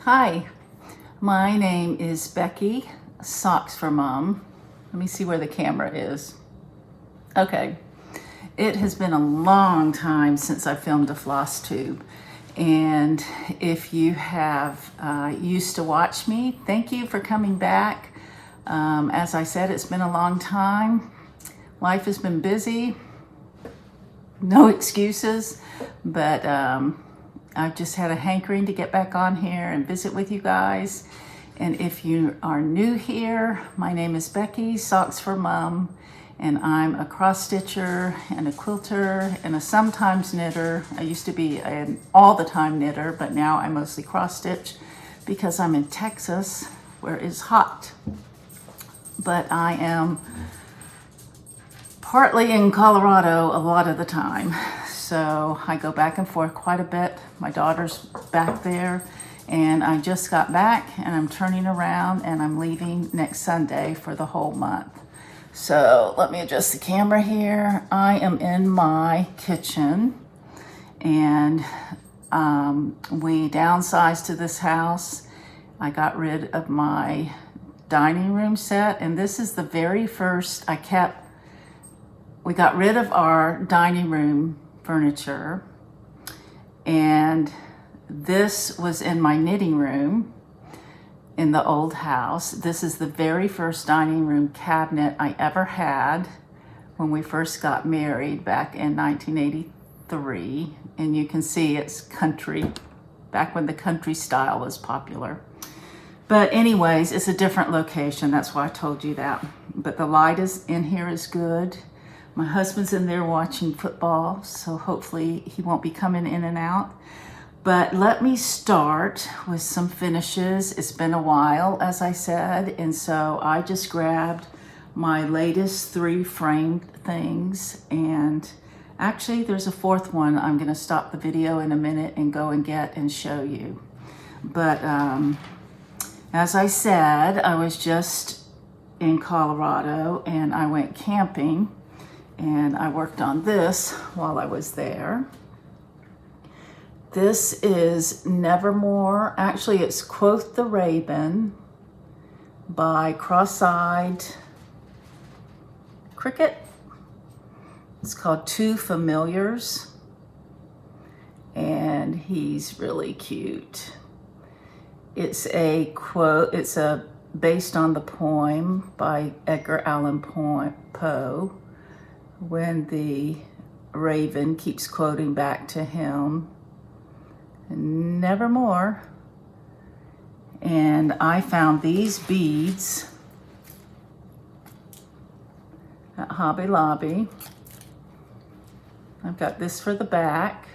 Hi, my name is Becky, Socks for Mom. Let me see where the camera is. Okay, it has been a long time since I filmed a FlossTube. And if you have used to watch me, thank you for coming back. As I said, it's been a long time. Life has been busy, no excuses, but I've just had a hankering to get back on here and visit with you guys. And if you are new here, my name is Becky, Socks for Mom, and I'm a cross stitcher and a quilter and a sometimes knitter. I used to be an all the time knitter, but now I mostly cross stitch because I'm in Texas where it's hot. But I am partly in Colorado a lot of the time. So I go back and forth quite a bit. My daughter's back there and I just got back and I'm turning around and I'm leaving next Sunday for the whole month. So let me adjust the camera here. I am in my kitchen and we downsized to this house. I got rid of my dining room set, and this is the very first we got rid of our dining room furniture, and this was in my knitting room in the old house. This is the very first dining room cabinet I ever had when we first got married back in 1983, and you can see it's country, back when the country style was popular. But anyways, it's a different location, that's why I told you that. But the light is in here is good. My husband's in there watching football, so hopefully he won't be coming in and out. But let me start with some finishes. It's been a while, as I said, and so I just grabbed my latest 3 framed things, and actually there's a 4th one I'm gonna stop the video in a minute and go and get and show you. But as I said, I was just in Colorado and I went camping. And I worked on this while I was there. This is Nevermore. Actually, it's Quoth the Raven by Cross-Eyed Cricket. It's called Two Familiars. And he's really cute. It's a quote, based on the poem by Edgar Allan Poe. When the raven keeps quoting back to him, Nevermore. And I found these beads at Hobby Lobby. I've got this for the back.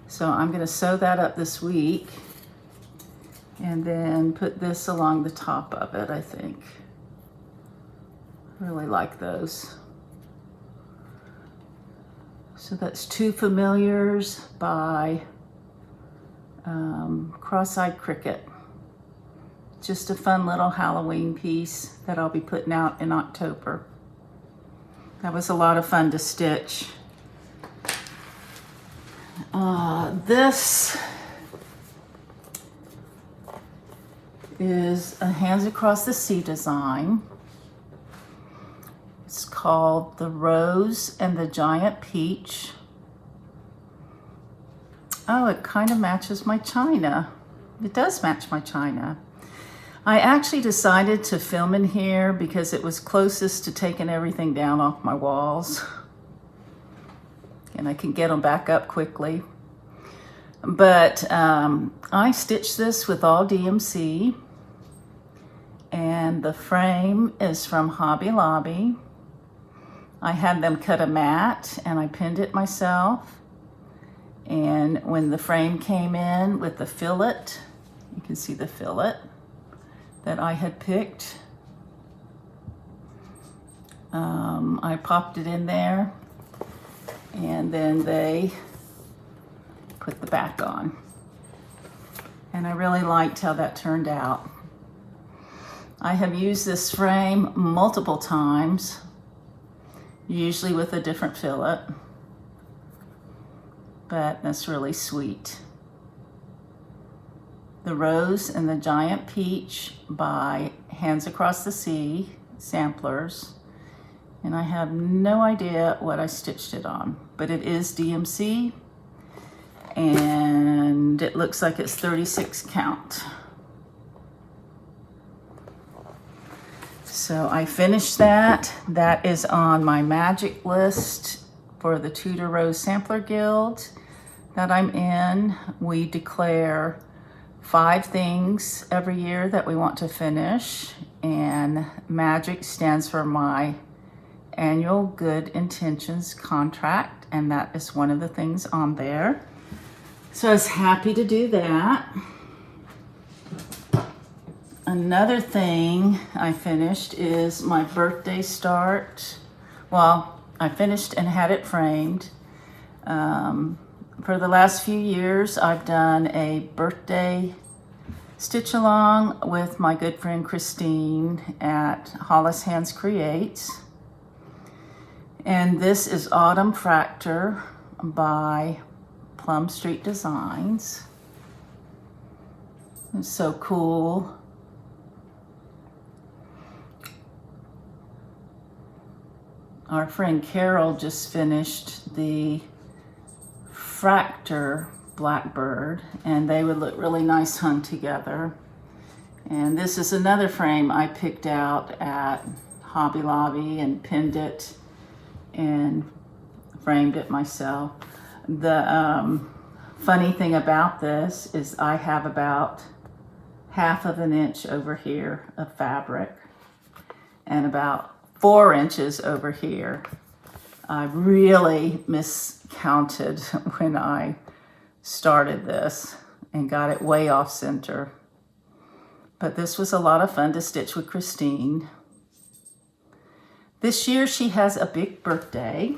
So I'm gonna sew that up this week and then put this along the top of it, I think. I really like those. So that's Two Familiars by Cross-Eyed Cricket. Just a fun little Halloween piece that I'll be putting out in October. That was a lot of fun to stitch. This is a Hands Across the Sea design. It's called The Rose and the Giant Peach. Oh, it kind of matches my china. It does match my china. I actually decided to film in here because it was closest to taking everything down off my walls. And I can get them back up quickly. But I stitched this with all DMC. And the frame is from Hobby Lobby. I had them cut a mat and I pinned it myself. And when the frame came in with the fillet, you can see the fillet that I had picked. I popped it in there and then they put the back on. And I really liked how that turned out. I have used this frame multiple times, usually with a different fillet, but that's really sweet. The Rose and the Giant Peach by Hands Across the Sea samplers. And I have no idea what I stitched it on, but it is DMC, and it looks like it's 36 count. So I finished that. That is on my magic list for the Tudor Rose Sampler Guild that I'm in. We declare 5 things every year that we want to finish, and magic stands for my annual good intentions contract, and that is one of the things on there. So I was happy to do that. Another thing I finished is my birthday start. Well, I finished and had it framed. For the last few years, I've done a birthday stitch along with my good friend Christine at Hollis Hands Creates. And this is Autumn Fractor by Plum Street Designs. It's so cool. Our friend Carol just finished the Fractor Blackbird, and they would look really nice hung together. And this is another frame I picked out at Hobby Lobby and pinned it and framed it myself. The funny thing about this is I have about 1/2 inch over here of fabric and about 4 inches over here. I really miscounted when I started this and got it way off center. But this was a lot of fun to stitch with Christine. This year she has a big birthday,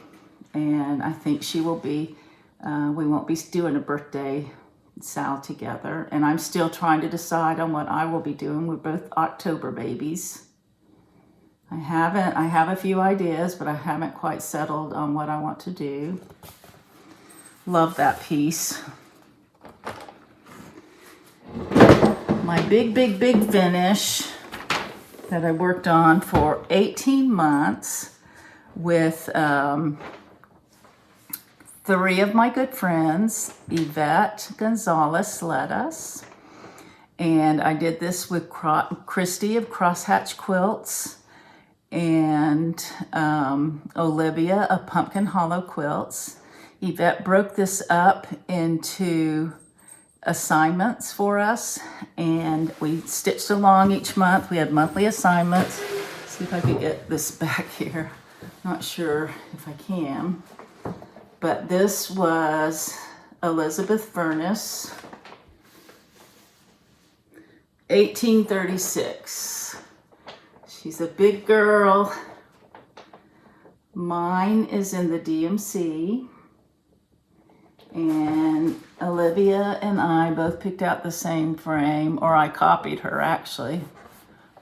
and I think she will be, we won't be doing a birthday sal together, and I'm still trying to decide on what I will be doing. We're both October babies. I have a few ideas, but I haven't quite settled on what I want to do. Love that piece. My big finish that I worked on for 18 months with 3 of my good friends. Yvette Gonzalez led us. And I did this with Christy of Crosshatch Quilts and Olivia of Pumpkin Hollow Quilts. Yvette broke this up into assignments for us, and we stitched along each month. We had monthly assignments. Let's see if I can get this back here. Not sure if I can. But this was Elizabeth Furness, 1836. She's a big girl. Mine is in the DMC. And Olivia and I both picked out the same frame, or I copied her actually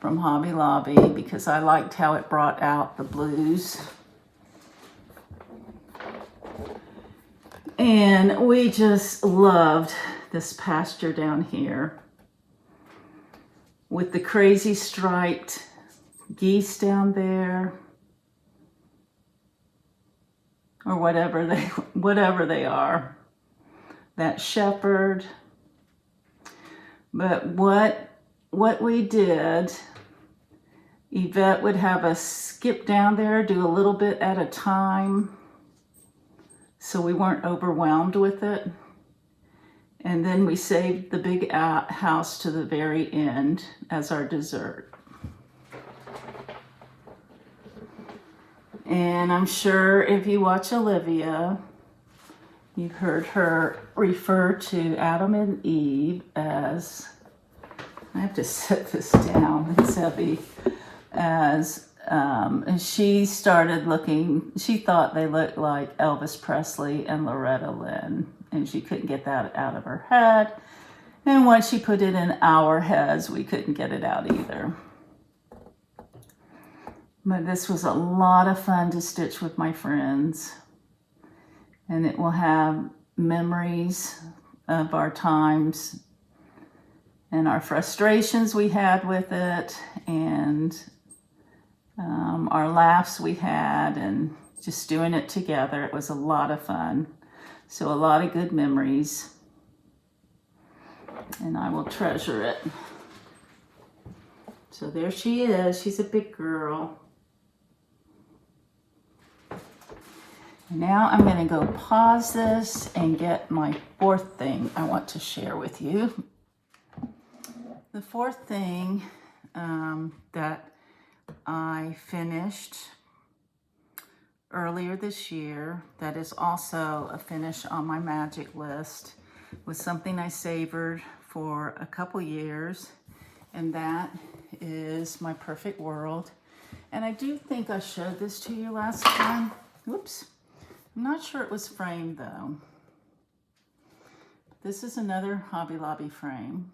from Hobby Lobby because I liked how it brought out the blues. And we just loved this pasture down here with the crazy striped geese down there, or whatever they are. That shepherd. But what we did, Yvette would have us skip down there, do a little bit at a time, so we weren't overwhelmed with it. And then we saved the big house to the very end as our dessert. And I'm sure if you watch Olivia, you've heard her refer to Adam and Eve as, I have to set this down, it's heavy, as, and she started looking, she thought they looked like Elvis Presley and Loretta Lynn, and she couldn't get that out of her head. And once she put it in our heads, we couldn't get it out either. But this was a lot of fun to stitch with my friends. And it will have memories of our times and our frustrations we had with it, and our laughs we had, and just doing it together. It was a lot of fun. So a lot of good memories, and I will treasure it. So there she is. She's a big girl. Now I'm going to go pause this and get my fourth thing I want to share with you. The fourth thing that I finished earlier this year, that is also a finish on my magic list, was something I savored for a couple years, and that is my perfect world. And I do think I showed this to you last time. Whoops. I'm not sure it was framed though. This is another Hobby Lobby frame,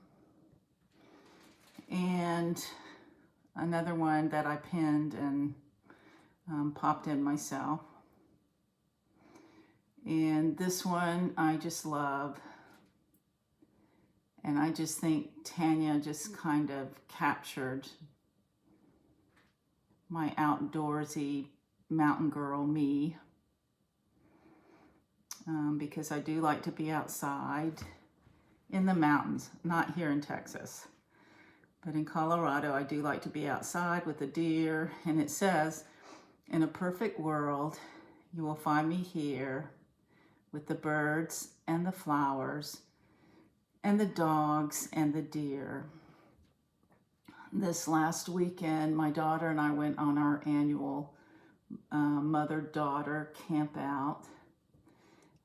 and another one that I pinned and popped in myself. And this one I just love, and I just think Tanya just kind of captured my outdoorsy mountain girl me. Because I do like to be outside in the mountains, not here in Texas, but in Colorado. I do like to be outside with the deer, and it says, in a perfect world, you will find me here with the birds and the flowers and the dogs and the deer. This last weekend, my daughter and I went on our annual mother-daughter camp out.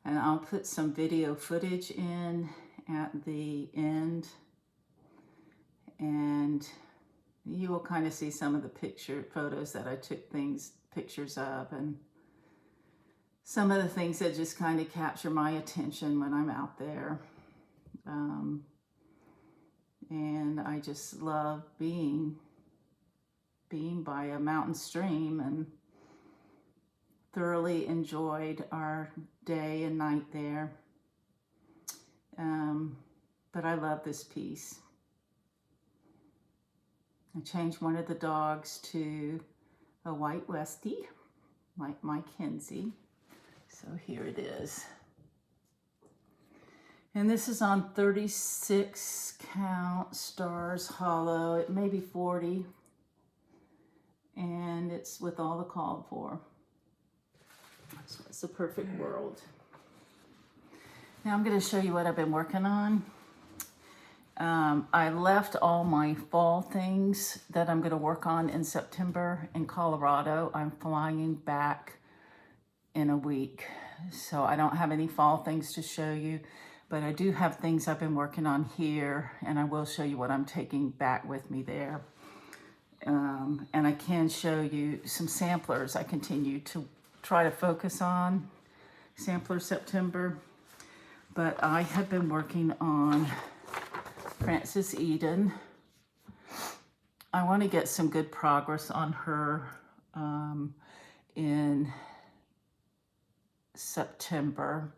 And I'll put some video footage in at the end, and you will kind of see some of the photos that I took pictures of, and some of the things that just kind of capture my attention when I'm out there. And I just love being by a mountain stream, and thoroughly enjoyed our day and night there. But I love this piece. I changed one of the dogs to a white Westie, like my Kinsey. So here it is. And this is on 36 count stars hollow. It may be 40. And it's with all the called for. So it's a perfect world. Now I'm going to show you what I've been working on. I left all my fall things that I'm going to work on in September in Colorado. I'm flying back in a week, so I don't have any fall things to show you, but I do have things I've been working on here, and I will show you what I'm taking back with me there. And I can show you some samplers I continue to try to focus on, sampler September. But I have been working on Frances Eden. I want to get some good progress on her in September.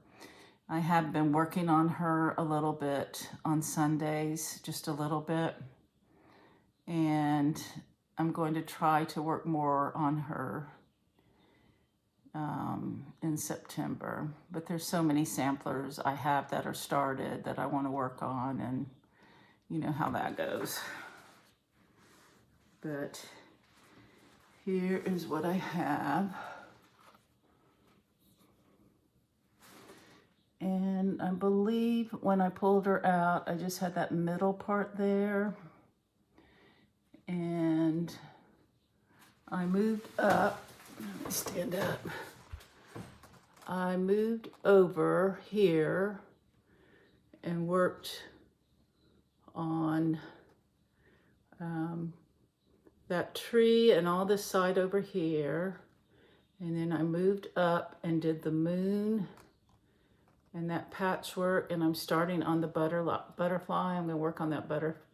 I have been working on her a little bit on Sundays, just a little bit. And I'm going to try to work more on her in September. But there's so many samplers I have that are started that I want to work on, and you know how that goes. But here is what I have. And I believe when I pulled her out, I just had that middle part there. And I moved up. Let me stand up. I moved over here and worked on that tree and all this side over here. And then I moved up and did the moon and that patchwork, and I'm starting on the butterfly. I'm going to work on that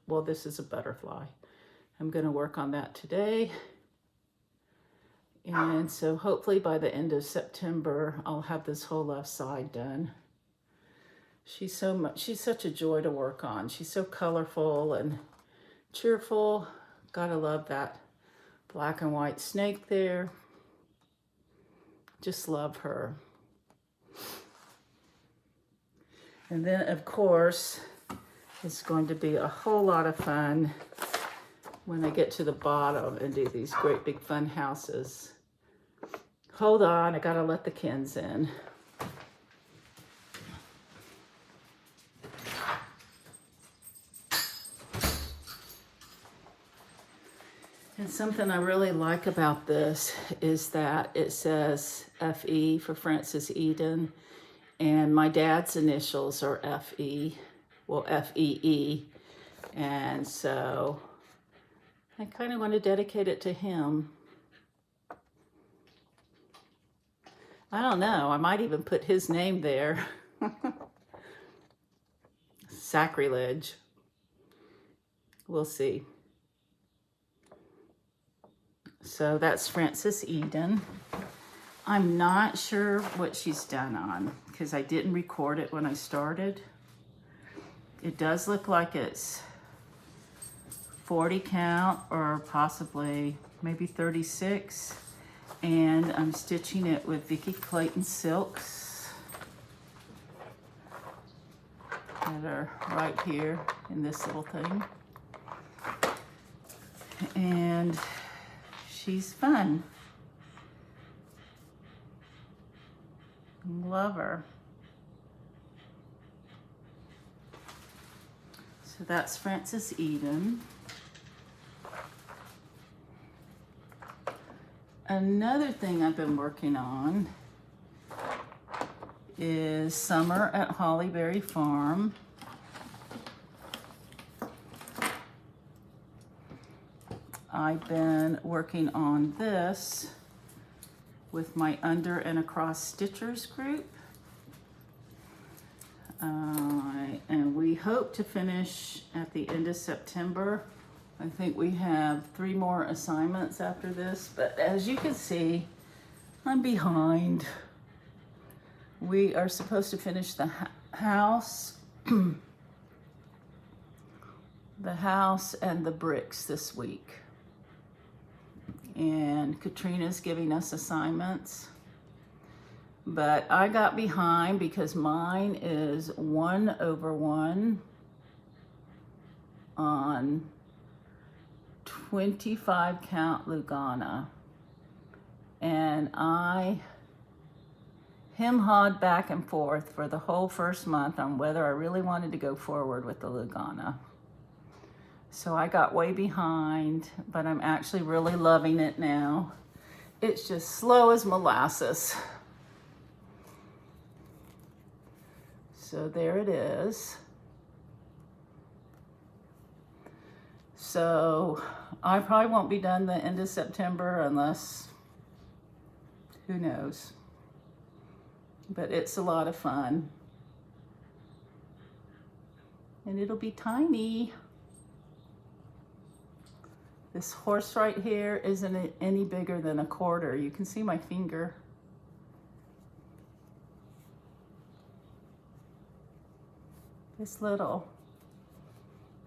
well, this is a butterfly. I'm going to work on that today. And so hopefully by the end of September, I'll have this whole left side done. She's such a joy to work on. She's so colorful and cheerful. Gotta love that black and white snake there. Just love her. And then, of course, it's going to be a whole lot of fun when I get to the bottom and do these great big fun houses. Hold on, I gotta let the Kens in. And something I really like about this is that it says FE for Francis Eden, and my dad's initials are FE, well, FEE, and so I kind of want to dedicate it to him. I don't know, I might even put his name there. Sacrilege. We'll see. So that's Francis Eden. I'm not sure what she's done on because I didn't record it when I started. It does look like it's 40 count or possibly maybe 36. And I'm stitching it with Vicki Clayton silks that are right here in this little thing. And she's fun. Love her. So that's Francis Eden. Another thing I've been working on is Summer at Hollyberry Farm. I've been working on this with my under and across stitchers group. And we hope to finish at the end of September. I think we have 3 more assignments after this, but as you can see, I'm behind. We are supposed to finish the house, the house and the bricks this week. And Katrina's giving us assignments. But I got behind because mine is 1/1 on 25 count Lugana. And I hem-hawed back and forth for the whole first month on whether I really wanted to go forward with the Lugana. So I got way behind, but I'm actually really loving it now. It's just slow as molasses. So there it is. So I probably won't be done the end of September unless, who knows. But it's a lot of fun. And it'll be tiny. This horse right here isn't any bigger than a quarter. You can see my finger. It's little.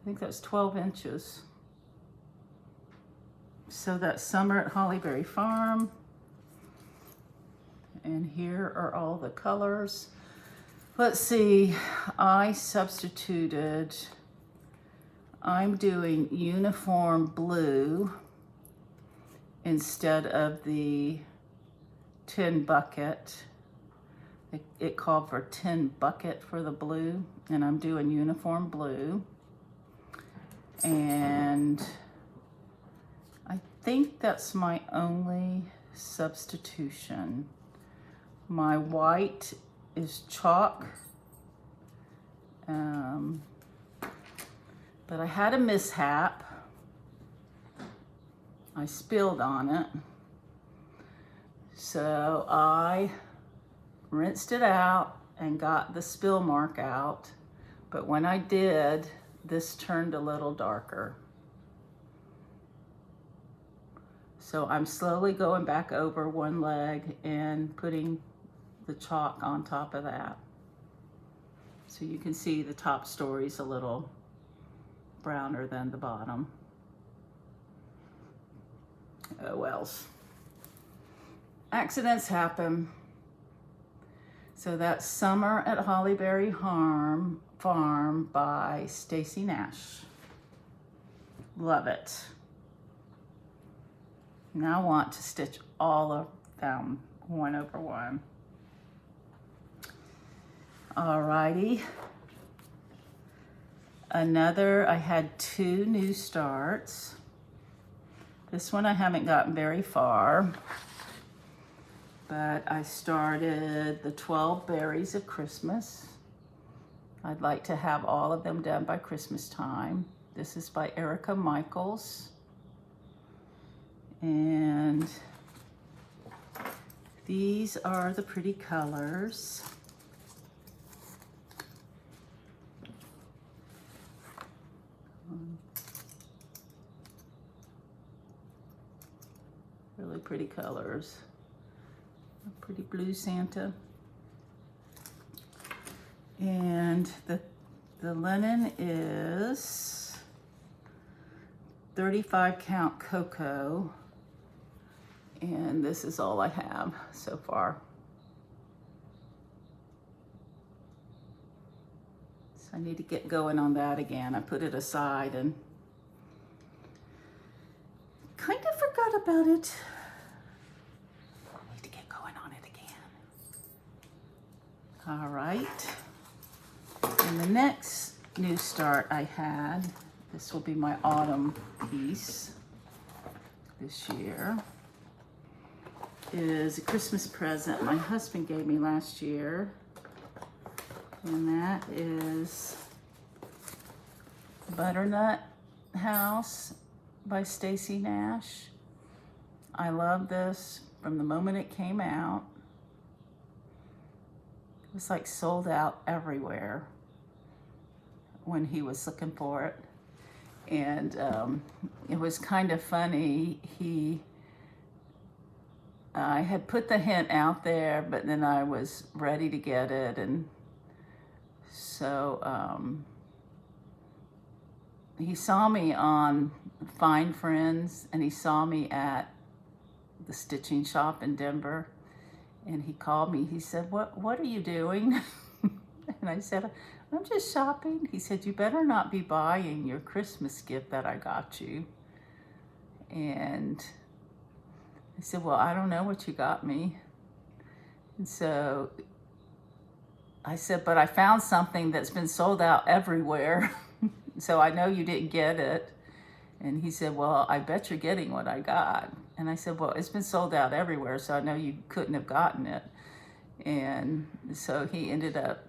I think that's 12 inches. So that's Summer at Hollyberry Farm. And here are all the colors. Let's see, I substituted, I'm doing uniform blue instead of the tin bucket. It called for tin bucket for the blue, and I'm doing uniform blue. And I think that's my only substitution. My white is chalk, but I had a mishap. I spilled on it. So I rinsed it out and got the spill mark out. But when I did, this turned a little darker. So I'm slowly going back over one leg and putting the chalk on top of that. So you can see the top story's a little browner than the bottom. Oh wells. Accidents happen. So that's Summer at Hollyberry Farm by Stacy Nash. Love it. Now I want to stitch all of them 1 over 1. Alrighty. I had 2 new starts. This one I haven't gotten very far, but I started the 12 Berries of Christmas. I'd like to have all of them done by Christmas time. This is by Erica Michaels. And these are the pretty colors. Really pretty colors. A pretty blue Santa. And the linen is 35 count cocoa. And this is all I have so far. So I need to get going on that again. I put it aside and kind of forgot about it. I need to get going on it again. All right. And the next new start I had, this will be my autumn piece this year, is a Christmas present my husband gave me last year. And that is Butternut House by Stacy Nash. I love this from the moment it came out. It was like sold out everywhere when he was looking for it. And it was kind of funny. I had put the hint out there, but then I was ready to get it. And so he saw me on Find Friends, and he saw me at the stitching shop in Denver. And he called me. He said, what are you doing? And I said, I'm just shopping. He said, you better not be buying your Christmas gift that I got you. And I said, well, I don't know what you got me. And so I said, but I found something that's been sold out everywhere. So I know you didn't get it. And he said, well, I bet you're getting what I got. And I said, well, it's been sold out everywhere, so I know you couldn't have gotten it. And so he ended up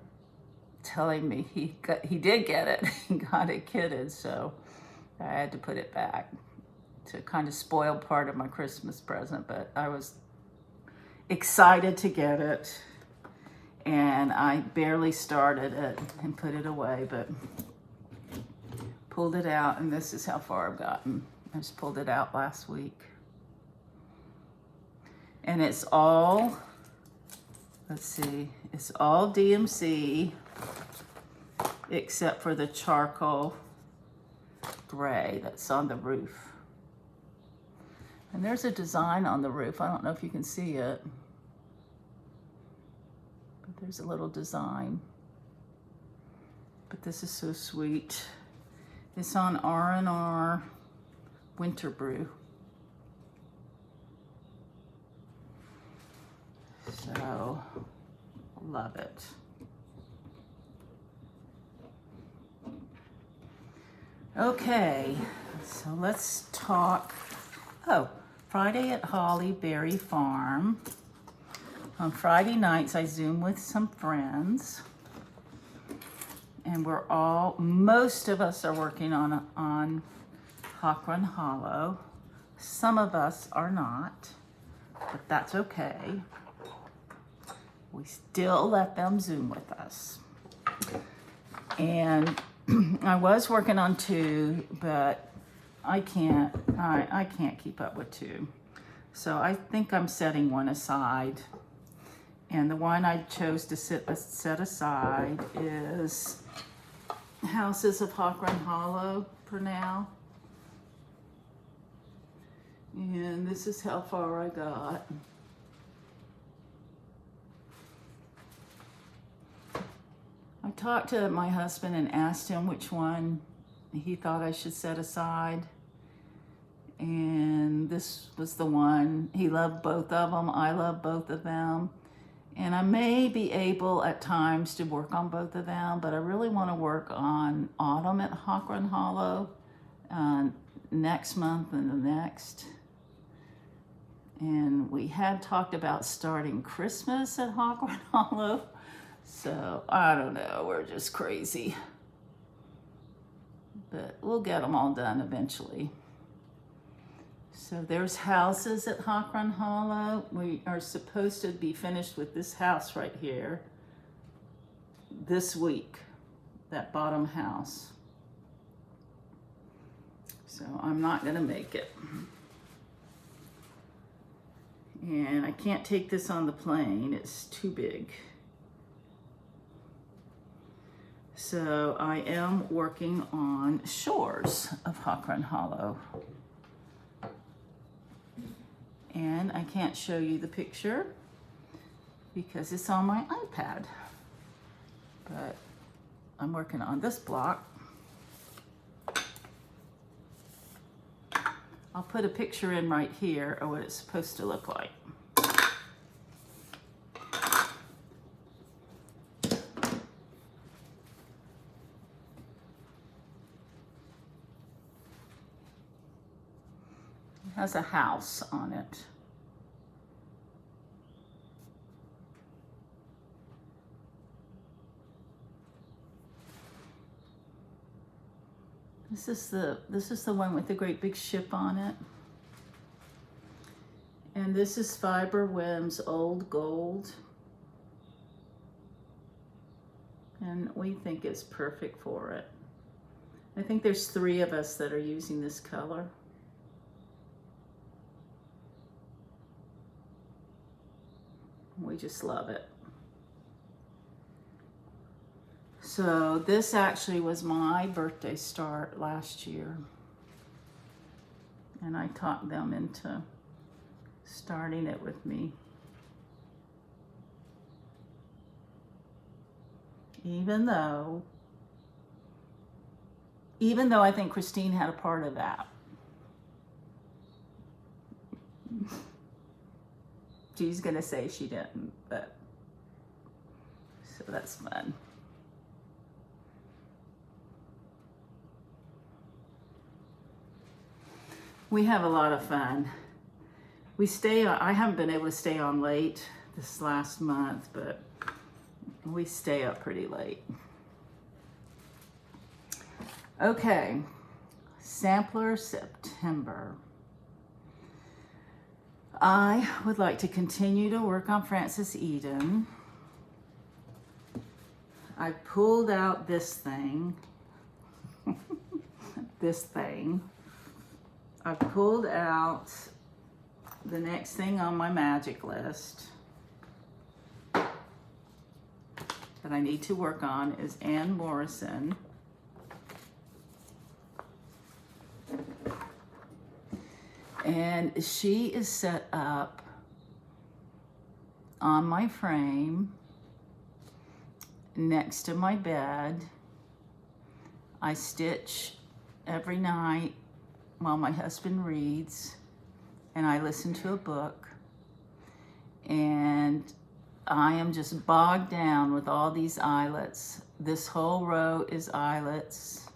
telling me he did get it. He got it kitted, so I had to put it back to kind of spoil part of my Christmas present. But I was excited to get it, and I barely started it and put it away, but pulled it out, and this is how far I've gotten. I just pulled it out last week. And it's all, let's see, it's all DMC except for the charcoal gray that's on the roof. And there's a design on the roof. I don't know if you can see it, but there's a little design. But this is so sweet. It's on R&R Winter Brew. So, love it. Okay, so let's talk. Oh, Friday at Hollyberry Farm. On Friday nights, I Zoom with some friends. And most of us are working on Haw Run Hollow. Some of us are not, but that's okay. We still let them Zoom with us. And I was working on 2, but I can't keep up with 2. So I think I'm setting one aside. And the one I chose to set aside is Houses of Haw Run Hollow for now. And this is how far I got. I talked to my husband and asked him which one he thought I should set aside. And this was the one. He loved both of them. I love both of them. And I may be able at times to work on both of them, but I really want to work on Autumn at Haw Run Hollow next month and the next. And we had talked about starting Christmas at Haw Run Hollow. So I don't know, we're just crazy. But we'll get them all done eventually. So there's Houses at Haw Run Hollow. We are supposed to be finished with this house right here this week, that bottom house. So I'm not gonna make it. And I can't take this on the plane, it's too big. So I am working on Shores of Haw Run Hollow. And I can't show you the picture because it's on my iPad. But I'm working on this block. I'll put a picture in right here of what it's supposed to look like. Has a house on it. This is the one with the great big ship on it. And this is Fiber Whim's Old Gold. And we think it's perfect for it. I think there's 3 of us that are using this color. We just love it. So this actually was my birthday start last year. And I talked them into starting it with me. Even though I think Christine had a part of that. She's gonna say she didn't, but so that's fun. We have a lot of fun. I haven't been able to stay on late this last month, but we stay up pretty late. Okay, Sampler September. I would like to continue to work on Frances Eden. I pulled out this thing. I pulled out the next thing on my magic list that I need to work on is Anne Morrison. And she is set up on my frame next to my bed. I stitch every night while my husband reads, and I listen to a book. And I am just bogged down with all these eyelets. This whole row is eyelets.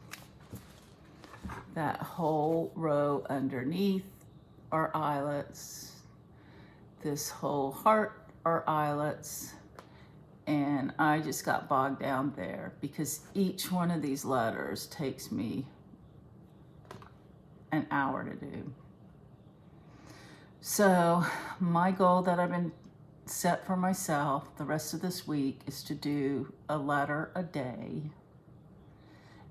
That whole row underneath are eyelets. This whole heart are eyelets. And I just got bogged down there because each one of these letters takes me an hour to do. So my goal that I've been set for myself the rest of this week is to do a letter a day.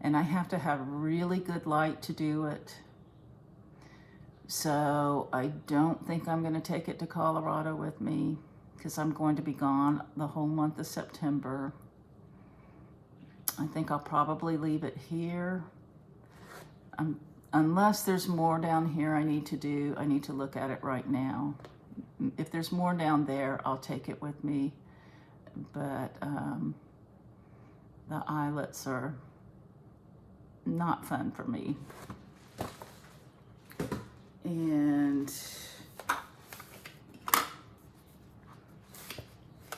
And I have to have really good light to do it. So I don't think I'm going to take it to Colorado with me. because I'm going to be gone the whole month of September. I think I'll probably leave it here. Unless there's more down here I need to do, I need to look at it right now. If there's more down there, I'll take it with me. But the eyelets are not fun for me. And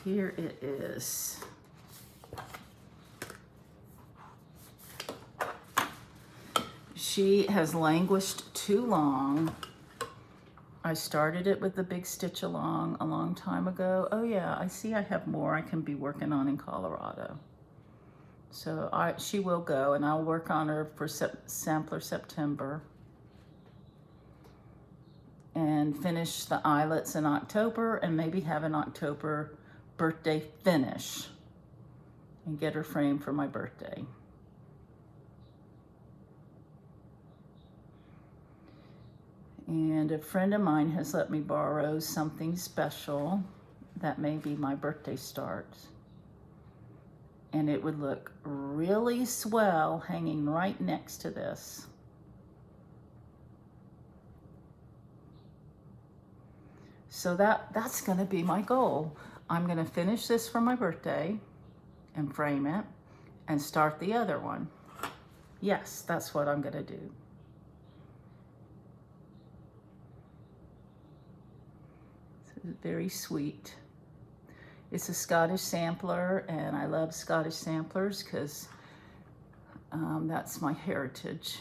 here it is. She has languished too long. I started it with the big stitch along a long time ago. Oh yeah, I see I have more I can be working on in Colorado. So she will go, and I'll work on her for Sampler September. And finish the eyelets in October, and maybe have an October birthday finish. And get her framed for my birthday. And a friend of mine has let me borrow something special that may be my birthday start. And it would look really swell hanging right next to this. So that's gonna be my goal. I'm gonna finish this for my birthday and frame it and start the other one. Yes, that's what I'm gonna do. Very sweet. It's a Scottish sampler, and I love Scottish samplers because that's my heritage.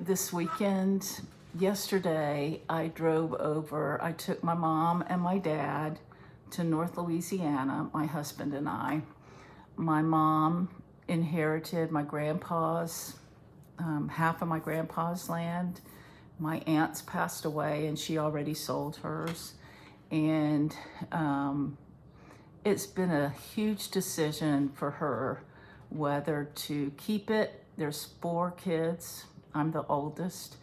This weekend, yesterday, I drove over. I took my mom and my dad to North Louisiana, my husband and I. My mom inherited my grandpa's, half of my grandpa's land. My aunt's passed away, and she already sold hers. And it's been a huge decision for her whether to keep it. There's 4 kids. I'm the oldest,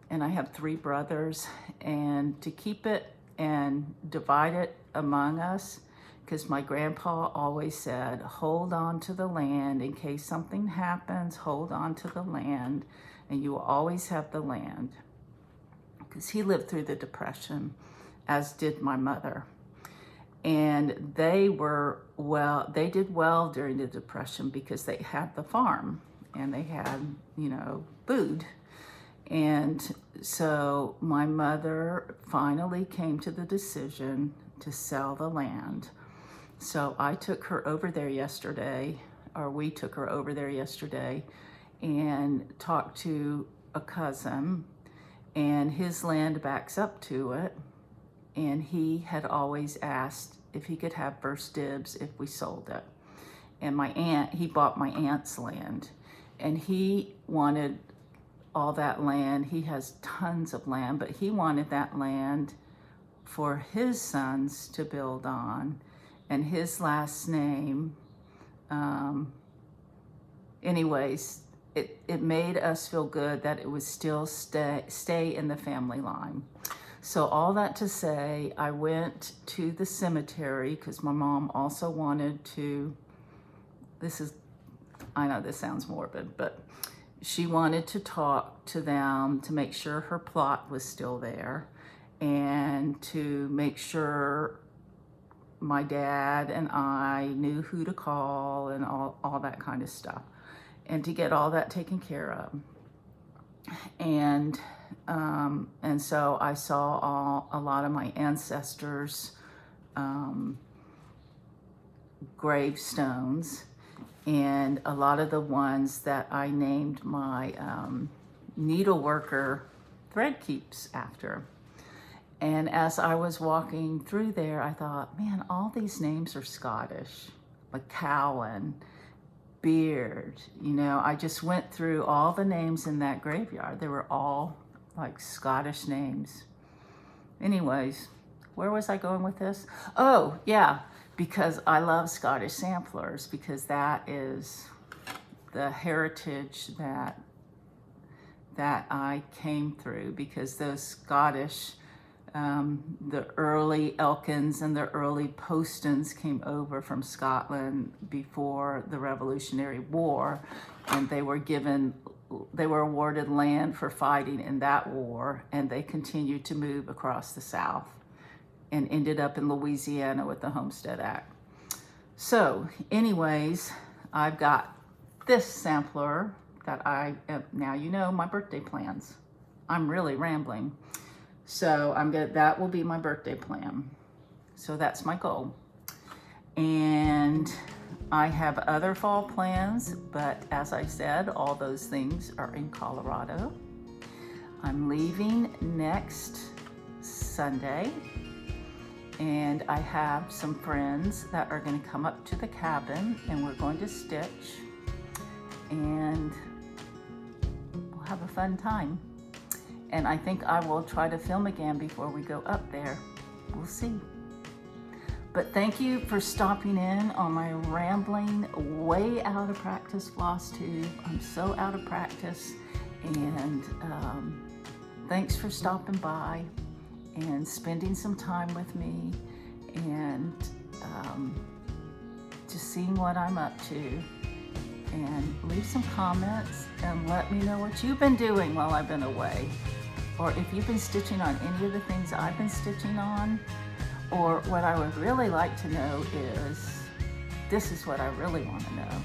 and I have 3 brothers. And to keep it and divide it among us, because my grandpa always said, hold on to the land in case something happens, hold on to the land, and you will always have the land. Because he lived through the Depression, as did my mother. And they did well during the Depression because they had the farm and they had, food. And so my mother finally came to the decision to sell the land. So I took her over there yesterday, or we took her over there yesterday, and talked to a cousin, and his land backs up to it. And he had always asked if he could have first dibs if we sold it. And he bought my aunt's land, and he wanted all that land. He has tons of land, but he wanted that land for his sons to build on, and his last name. Anyways, it made us feel good that it would still stay in the family line. So all that to say, I went to the cemetery because my mom also wanted to, I know this sounds morbid, but she wanted to talk to them to make sure her plot was still there, and to make sure my dad and I knew who to call and all that kind of stuff, and to get all that taken care of. And so I saw a lot of my ancestors' gravestones, and a lot of the ones that I named my needleworker thread keeps after. And as I was walking through there, I thought, man, all these names are Scottish, like Cowan, Beard. I just went through all the names in that graveyard. They were all like Scottish names. Anyways, where was I going with this? Oh, yeah, because I love Scottish samplers, because that is the heritage that I came through, because those Scottish The early Elkins and the early Postons came over from Scotland before the Revolutionary War, and they were awarded land for fighting in that war, and they continued to move across the South and ended up in Louisiana with the Homestead Act. So anyways, I've got this sampler that now you know my birthday plans. I'm really rambling. So that will be my birthday plan. So that's my goal. And I have other fall plans, but as I said, all those things are in Colorado. I'm leaving next Sunday, and I have some friends that are going to come up to the cabin, and we're going to stitch, and we'll have a fun time. And I think I will try to film again before we go up there. We'll see. But thank you for stopping in on my rambling, way out of practice FlossTube. I'm so out of practice. And thanks for stopping by and spending some time with me and just seeing what I'm up to. And leave some comments and let me know what you've been doing while I've been away. Or if you've been stitching on any of the things I've been stitching on. Or what I would really like to know is, this is what I really want to know.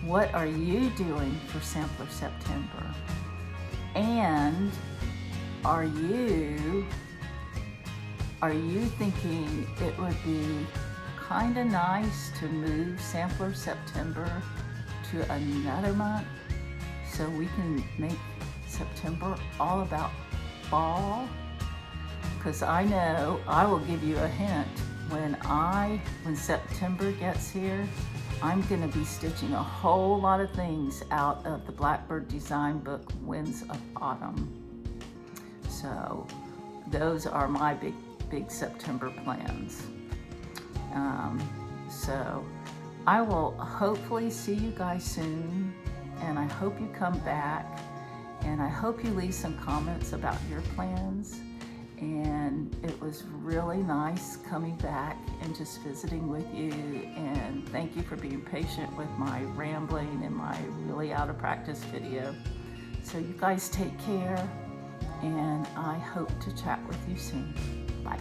What are you doing for Sampler September? And are you thinking it would be kind of nice to move Sampler September to another month so we can make September all about fall? Because I know, I will give you a hint, when September gets here, I'm gonna be stitching a whole lot of things out of the Blackbird design book, Winds of Autumn. So those are my big September plans. So I will hopefully see you guys soon, and I hope you come back, and I hope you leave some comments about your plans. And it was really nice coming back and just visiting with you, and thank you for being patient with my rambling and my really out of practice video. So you guys take care, and I hope to chat with you soon. Bye.